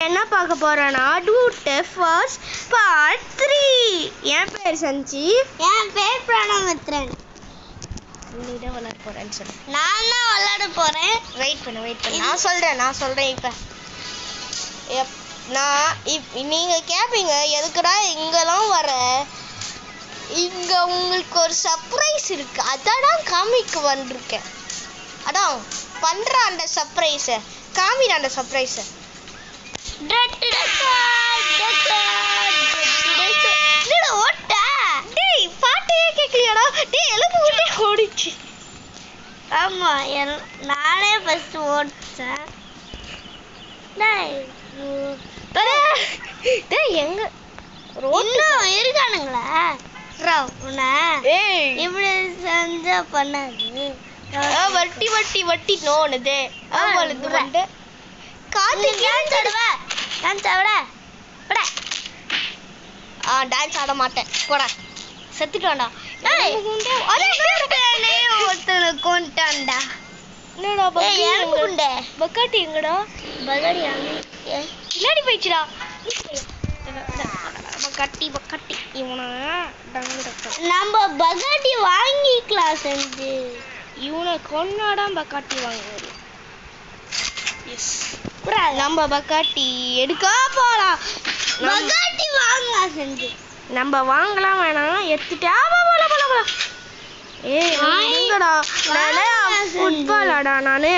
என்ன பார்க்க போறோம்னா டூட் ஃபர்ஸ்ட் பார்ட் 3. என் பேர் சஞ்சீவ். என் பேர் பிரணவத்ரன். நீ தான் விளையாட போறேன்னு சொல்லு. நான் தான் விளையாட போறேன். வெயிட் பண்ணு. நான் சொல்றேன் இப்போ. நீங்க கேட்பீங்க எதுக்குடா இங்கெல்லாம் வர, இங்க உங்களுக்கு ஒரு சர்ப்ரைஸ் இருக்கு, அதான் காமிக்க வந்திருக்கேன். அதான் பண்ற அந்த சர்ப்ரைஸை காமிட. அந்த சர்ப்ரைஸை பாட்டையே கேட்கலையாடா? எலும்பு விட்டே ஓடிச்சு. ஆமா, நானே ஃபர்ஸ்ட் ஓடிச்சேன். எங்க இன்னும் இருக்கானுங்களா உன்னை இப்படி செஞ்சா பண்ணாது. வட்டி நோனுது காத்து டான்ஸ் ஆட மாட்டேன் போடா, செத்துட்டான்டா. ஒருத்தனை கொண்டான்டா. பக்காட்டி எங்கடா? பகடி பின்னாடி போயிடுச்சுடா. பக்காட்டி இவனை நம்ம பகாட்டி வாங்கிக்கலாம் செஞ்சு. இவனை கொண்டாடா பக்காட்டி வாங்குவாரு. நம்ம பக்காட்டி எடுக்க போலாம். பகாட்டி வாங்கலாம் செஞ்சு. நம்ம வாங்கலாம் வேணாம், எடுத்துட்டா போல. எங்கடா? ஃபுட்பாலாடா நானு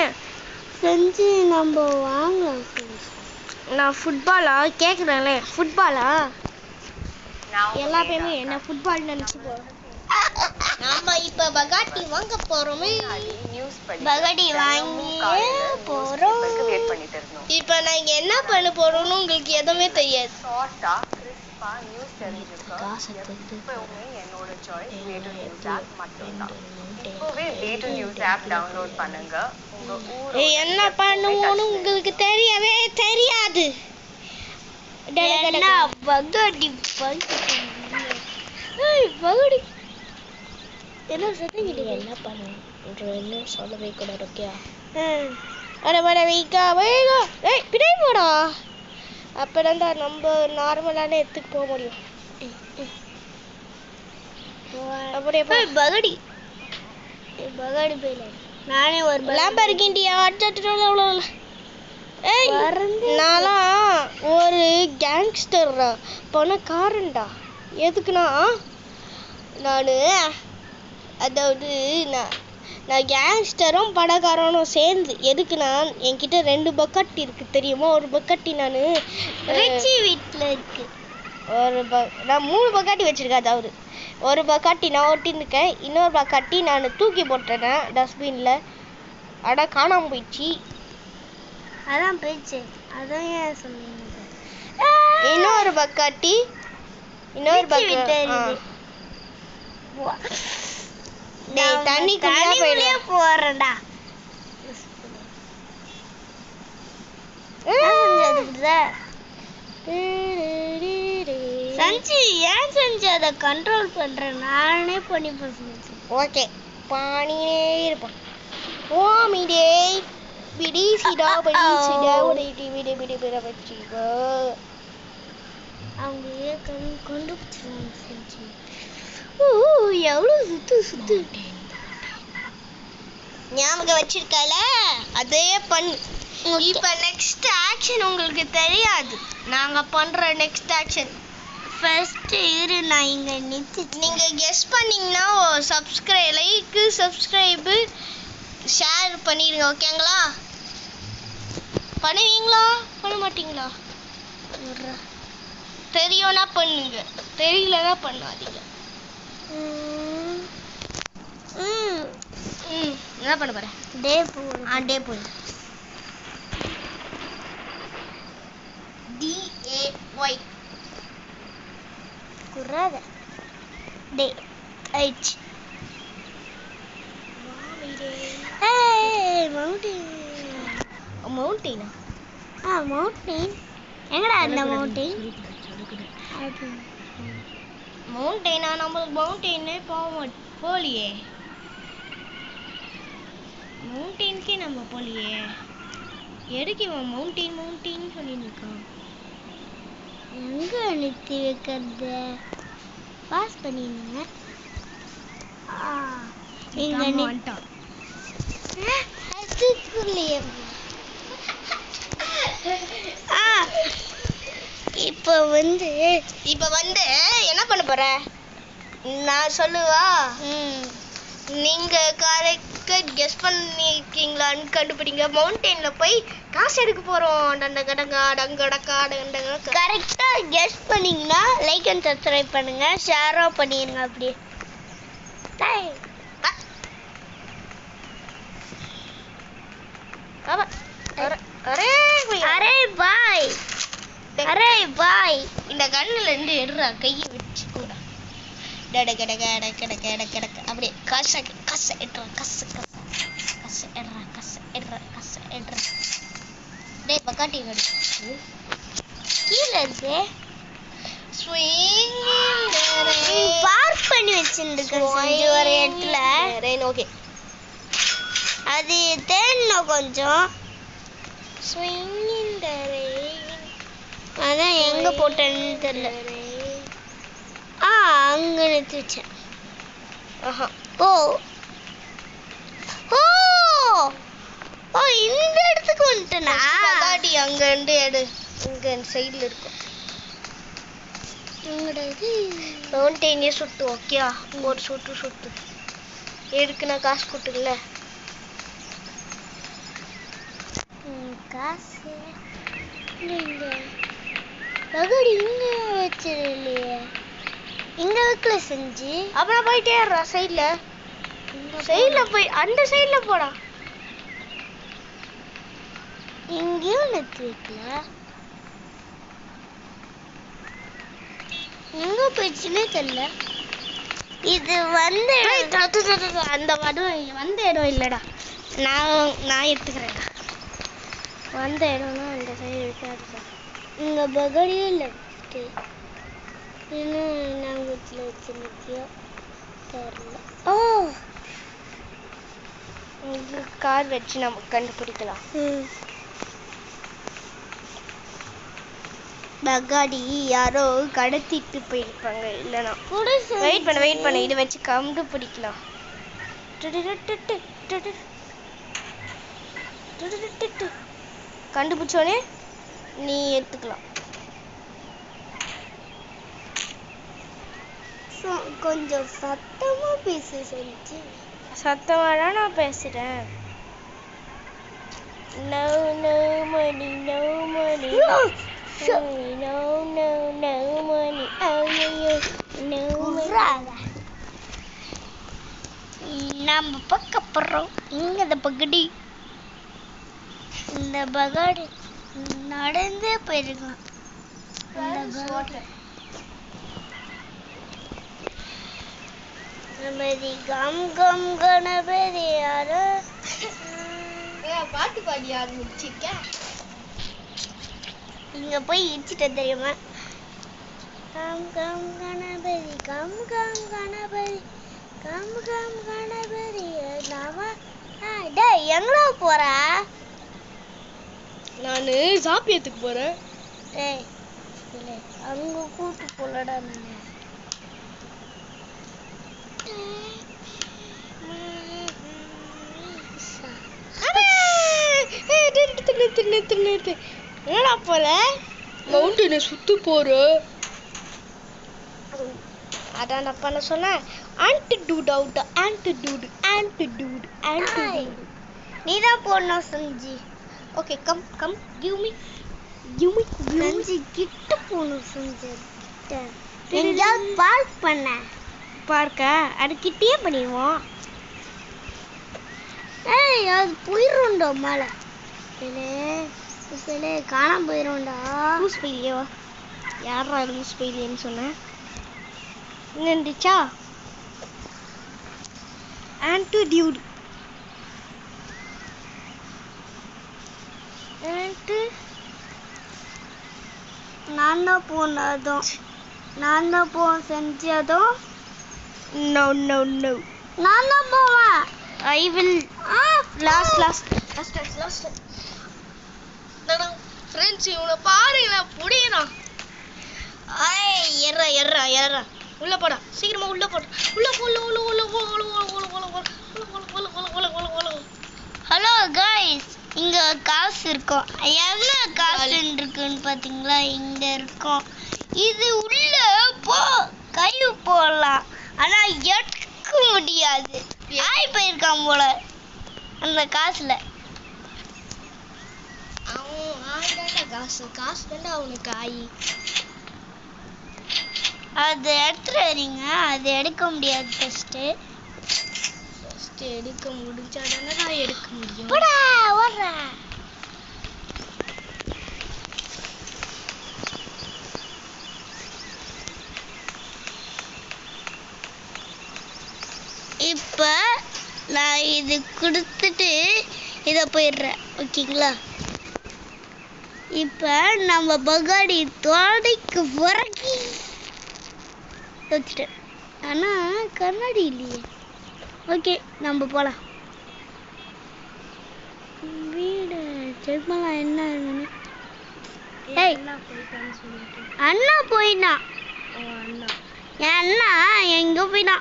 செஞ்சு நம்ம வாங்கலாம் செஞ்சு. நான் ஃபுட்பாலா கேட்குறேன்ல, ஃபுட்பாலா எல்லா பேருமே என்ன ஃபுட்பால் நினச்சி போகிறோம். நம்ம இப்போ பகாட்டி வாங்க போகிறோமே. பகாட்டி வாங்கி போகிறோம். இப்போ நாங்கள் என்ன பண்ண போகிறோம்னு உங்களுக்கு எதுவுமே தெரியாது. என்ன பண்ணுவோன்னு உங்களுக்கு தெரியவே தெரியாது. என்ன சத்தம் என்ன பண்ணுவோம் சொல்லவே கூடாது. ஓகே பின்னாடி போடா, அப்பதான் நம்ம நார்மலான எடுத்துட்டு போக முடியும். அப்படியே பகடி போயில நானே ஒரு லாம்பர்கிண்டியா நான்லாம் ஒரு கேங்ஸ்டர்ரா, பணக்காரன்டா. எதுக்குன்னா அதாவது நான் கேங்ஸ்டரும் பணக்காரனும் சேர்ந்து எதுக்குன்னா என்கிட்ட 2 பக்காட்டி இருக்கு தெரியுமா? ஒரு பக்காட்டி நான் ரிச்சி வீட்டில் இருக்கு. நான் 3 பக்காட்டி வச்சிருக்கேன். அதாவது ஒரு பக்காட்டி நான் ஓட்டிருக்கேன், இன்னொரு பக்காட்டி நான் தூக்கி போட்டேன் டஸ்ட்பின்ல. ஆனால் காணாமல் போயிடுச்சு. அதான் போயிடுச்சு. அதான் ஏன் சொன்னீங்க? இன்னொரு பக்காட்டி தண்ணிக்குள்ளே போறேன்டா. சஞ்சி ஏன் செஞ்சு அதை கண்ட்ரோல் பண்றேன், நானே பண்ணி போச்சு. ஓகே பாணியே இருப்பான். ஓமிடே பிடிசிடா விட வச்சுக்கோ. அவங்க கொண்டு செஞ்சு எவ்வளோ சுத்து ஞாபகம் வச்சிருக்கல, அதே பண்ணு. இப்போ நெக்ஸ்ட் ஆக்ஷன் உங்களுக்கு தெரியாது. நாங்கள் பண்ணுற நெக்ஸ்ட் ஆக்ஷன் ஃபர்ஸ்ட் இரு, நான் இங்கே நிறுத்தி. நீங்கள் கெஸ் பண்ணிங்கன்னா சப்ஸ்கிரைபு ஷேர் பண்ணிடுங்க. ஓகேங்களா? பண்ணுவீங்களா பண்ண மாட்டீங்களா? தெரியும்னா பண்ணுங்க, தெரியலன்னா பண்ணாதீங்க. என்ன பண்ண போறேன்? டே போய் DAY குறாத டே ஐச். மவுண்டெயினா? மவுண்டெயின் எங்கடா அந்த மவுண்டெயின்? மவுண்டெயினா? நம்மளுக்கு மவுண்டெயினே போகலையே. மவுண்டெயின்கே நம்ம போகலையே. எதுக்கு இவன் மவுண்டைன் சொல்லிட்டு இருக்கான்? எங்க நிறுத்தி வைக்கிறது? பாஸ் பண்ணிடுங்க. இங்க வந்துட்டான். இப்போ வந்து என்ன பண்ண போற? நான் சொல்லுவா. நீங்க கரெக்டா கெஸ் பண்ணிருக்கீங்களான்னு கண்டுபிடிங்க. மவுண்டெயின்ல போய் காசு எடுக்க போறோம். கரெக்டா கெஸ் பண்ணீங்கன்னா லைக் அண்ட் சப்ஸ்கிரைப் பண்ணுங்க, ஷேரும் பண்ணிருங்க. அப்படியே அரே பாய், அரே பாய். இந்த கண்ணுல இருந்து எடுறா, கையை வச்சு கூட அப்படியே காசு எடுறா, காசு எடுறா. டேய் பக்காட்டி கடி கீழே இருக்கு. பார்க் பண்ணி வச்சிருக்கேன் ஒரு இடத்துல. ஓகே, அது தேடணும் கொஞ்சம். அதான் எங்க போட்டேன்னு தெரியல. அங்க நிறுத்தி வச்சேன். ஓ ஓ ஓ இந்த இடத்துக்கு வந்துட்டேனா? பக்காட்டி அங்க இருந்து எடு, இங்க சைடுல இருக்கும். மவுண்டெயினே சுட்டு. ஓகே, ஒரு சுட்டு எதுக்கு நான் காசு கொடுத்துக்கல. காசு இங்க பகடி இங்க வச்சிருக்கலையே. இங்க வைக்கல செஞ்சு. அப்புறம் போயிட்டே இருறா, சைடுல போய் அந்த சைடுல போடா. இங்கேயும் நிறுத்தி வைக்கல. எங்க போயிடுச்சுன்னே தெரியல. இது வந்து அந்த வந்த இடம் இல்லடா, நான் எடுத்துக்கிறேன்டா. வந்த இடம்னா அந்த சைடு வைக்காது. இங்க பகடியும் இல்லை. இன்னும் ஞாபகத்தில் வச்சுருக்கியோ தெரியல. கார் வச்சு நம்ம கண்டுபிடிக்கலாம். பகாடி யாரோ கடத்திட்டு போயிருப்பாங்க. இல்லைனா வெயிட் பண்ண இதை வச்சு கண்டுபிடிக்கலாம். கண்டுபிடிச்சோடனே நீ எடுத்துக்கலாம். கொஞ்சம் சத்தமா பேச செஞ்சு. சத்தமாடா நான் பேசுறேன். No money, no money. No money. No money. நம்ம பக்கம் போறோம். இங்க இந்த பகடி, இந்த பகடி நடந்தே போயிருக்கலாம். கணபதி கம் கம் கணபதி யாரோ பாட்டு பாடி ஆரம்பிச்சிருக்க. இங்க போய் இடிச்சிட்ட தெரியுமா? கம் கம் கணபதி கம் கம் கணபதி கம் கம் கணபதி நாம. டேய் எங்கடா போற? நானு சாப்பியத்துக்கு போறேன். டேய் இல்ல அங்க கூட்டு போலடா. என்னடா போல மவுண்டனை சுத்து போற? அதான் நான் பண்ண சொன்னேன். Antidote out, antidote. நீதான் போடணும் செஞ்சு. ஓகே, கம் கிவ் மீ செஞ்சு கிட்ட போகணும். செஞ்சு எங்கேயாவது பார்க் பண்ண பார்க்க அது கிட்டே பண்ணிடுவோம். ஏய் அது போயிடும்டா மேலே. காணாம போயிடும்டா. லூஸ் பையிலையோ? யாரா லூஸ் பையிலேன்னு சொன்னேன்? இங்க இருந்துச்சா? ஆன்டிடியூட். நான் தான் போனதும், நான் தான் போவேன். செஞ்சதும் நோ நான் தான் போவேன். I will last ஃப்ரெண்ட்ஸ் இவனை பாருங்களேன் புடியறான். ஏறா உள்ள போடா சீக்கிரமா உள்ள போடா உள்ள. ஹலோ गाइस, இங்க காசு இருக்கும். எவ்வளவு காசு இருக்குன்னு பாத்தீங்களா? இங்க இருக்கும். இது உள்ள போ கை போடலாம், ஆனா எடுக்க முடியாது. ஆய் போயிருக்கான் போல அந்த காசுல. அவன் ஆயிடாண்டா காசு தாண்டா அவனுக்கு ஆயி. அது எடுத்துட்டு வரீங்க. அது எடுக்க முடியாது. ஃபர்ஸ்ட் எடுக்க முடிஞ்சாதானே நான் எடுக்க முடியும். போடா ஓடுறா. இப்ப நான் இது கொடுத்துட்டு இத போயிடுறேன். ஓகேங்களா? இப்ப நம்ம பகாடி தோடைக்கு வரக்கி வச்சுட்டேன். ஆனா கண்ணாடி இல்லையே. ஓகே, நம்ம போலாம். வீடு செப்பலாம் என்ன ஆகுதுன்னு. ஏய், அண்ணா போயினா. என் அண்ணா எங்க போயினா?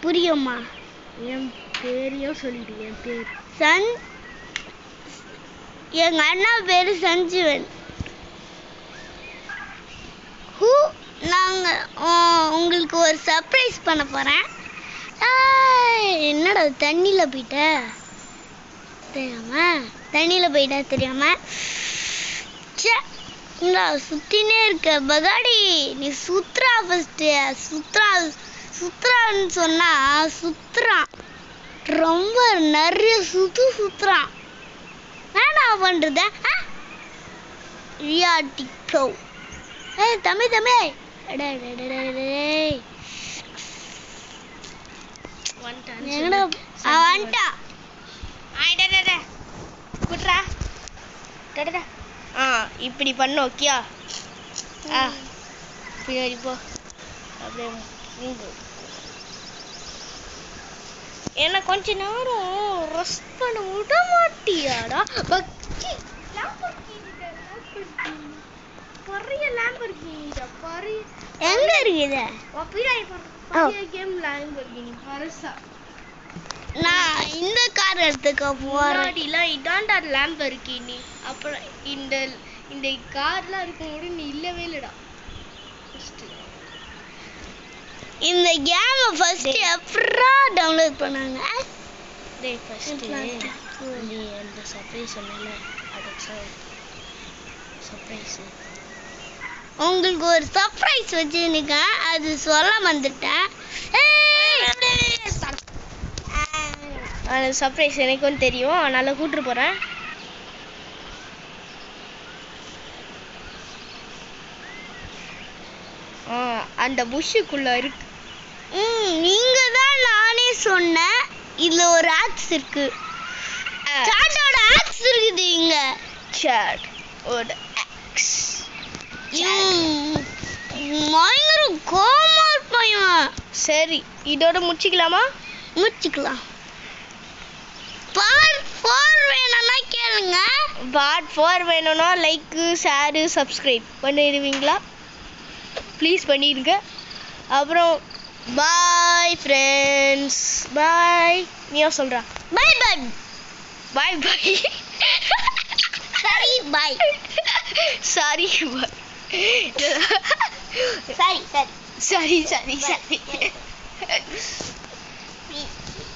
புரியுமா? என் பேரையும் சொல்லிடு. என் பேர் எங்க அண்ணா பேரு சஞ்சீவன். நாங்க உங்களுக்கு ஒரு சர்ப்ரைஸ் பண்ண போறேன். என்னடா தண்ணியில போயிட்ட தெரியாம சுத்தினே இருக்க பகாடி. நீ சுத்ரா ஃபர்ஸ்ட். சுத்ரான்னு சொன்னா சுத்துறான். ரொம்ப நிறைய சுத்துறான். என்ன பண்றது? Reality bro. தம்பி இப்படி பண்ண. ஓகேயா? பின்னாடி போ. அப்படியே என்ன கொஞ்ச நேரம் ரெஸ்ட் பண்ண விட மாட்டியாடா? எங்க இருக்குது? நான் இந்த கார் எடுத்துக்க போறேன். இதான்டா லாம்பர்கினி. அப்புறம் இந்த கார்லாம் இருக்கும்போது நீ இல்லவே இல்லடா. இந்த கேம் ஃபர்ஸ்ட் எப்பறா டவுன்லோட் பண்ணாங்க? டேய் ஃபர்ஸ்ட் நீ அந்த சர்ப்ரைஸ் சொன்னல, அது சர்ப்ரைஸ். உங்களுக்கு ஒரு சர்ப்ரைஸ் வச்சிருக்கேன். அது சொல்ல வந்துட்டேன். அந்த சர்ப்ரைஸ் எனக்கும் தெரியும். அதனால கூட்டிட்டு போறேன். அந்த புஷ்ஷுக்குள்ள இருக்கு. நீங்க தான் நானே சொன்னேன். இதுல ஒரு ஆக்ஸ் இருக்கு. சாட்டோட ஆக்ஸ் இருக்குது இங்க. சாட்டோட ஆக்ஸ். பயங்கர கோமா இருப்பான். சரி, இதோட முடிச்சுக்கலாமா? முடிச்சுக்கலாம். பார்ட் 4 வேணும்னா கேளுங்க. பார்ட் 4 வேணும்னா லைக், ஷேர், சப்ஸ்கிரைப் பண்ணிடுவீங்களா? ப்ளீஸ் பண்ணிடுங்க. அப்புறம் பாய் ஃப்ரெண்ட்ஸ். பாய். நீயா சொல்றா? பாய் பாய். பாய் பாய். சரி பாய். சாரி பாய். சரி சரி சரி சரி சரி.